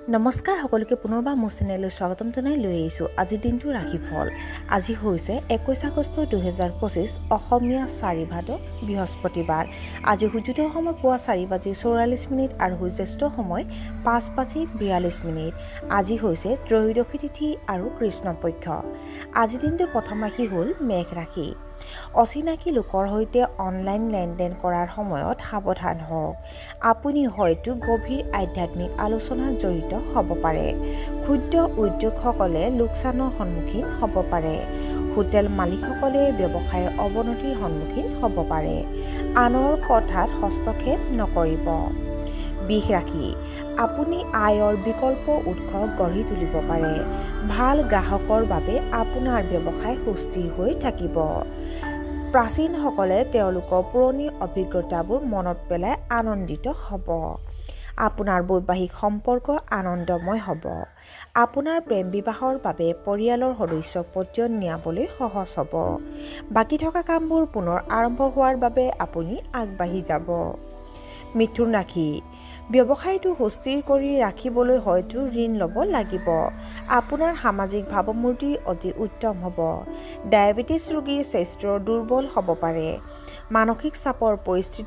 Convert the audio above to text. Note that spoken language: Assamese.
নমস্কাৰ সকলোকে পুনৰবাৰ মোৰ চেনেললৈ স্বাগতম জনাই লৈ আহিছোঁ আজিৰ দিনটো ৰাশিফল। আজি হৈছে 21 আগষ্ট 2025 অসমীয়া 4 ভাদ বৃহস্পতিবাৰ। আজি সূৰ্যোদয় সময় পুৱা 4:44 আৰু সূৰ্যাস্ত সময় 5:42। আজি হৈছে ত্ৰয়োদশী তিথি আৰু কৃষ্ণপক্ষ। আজিৰ দিনটোৰ প্ৰথম ৰাশি হ'ল মেঘ ৰাশি। অচিনাকি লোকৰ সৈতে অনলাইন লেনদেন কৰাৰ সময়ত সাৱধান হওক। আপুনি হয়তো গভীৰ আধ্যাত্মিক আলোচনাত জড়িত হ'ব পাৰে। ক্ষুদ্ৰ উদ্যোগসকলে লোকচানৰ সন্মুখীন হ'ব পাৰে। হোটেল মালিকসকলে ব্যৱসায়ৰ অৱনতিৰ সন্মুখীন হ'ব পাৰে। আনৰ কথাত হস্তক্ষেপ নকৰিব। বৃষ ৰাশি। আপুনি আয়ৰ বিকল্প উৎস গঢ়ি তুলিব পাৰে। ভাল গ্ৰাহকৰ বাবে আপোনাৰ ব্যৱসায় সুস্থিৰ হৈ থাকিব। প্ৰাচীনসকলে তেওঁলোকৰ পুৰণি অভিজ্ঞতাবোৰ মনত পেলাই আনন্দিত হ'ব। আপোনাৰ বৈবাহিক সম্পৰ্ক আনন্দময় হ'ব। আপোনাৰ প্ৰেম বিবাহৰ বাবে পৰিয়ালৰ সদস্যক পৰ্যায়ত নিয়াবলৈ সহজ হ'ব। বাকী থকা কামবোৰ পুনৰ আৰম্ভ হোৱাৰ বাবে আপুনি আগবাঢ়ি যাব। মিথুন ৰাশি। ব্যৱসায়টো সুস্থিৰ কৰি ৰাখিবলৈ হয়তো ঋণ ল'ব লাগিব। আপোনাৰ সামাজিক ভাৱমূৰ্তি অতি উত্তম হ'ব। ডায়েবেটিছ ৰোগীৰ স্বাস্থ্য দুৰ্বল হ'ব পাৰে। মানসিক চাপৰ পৰিস্থিতি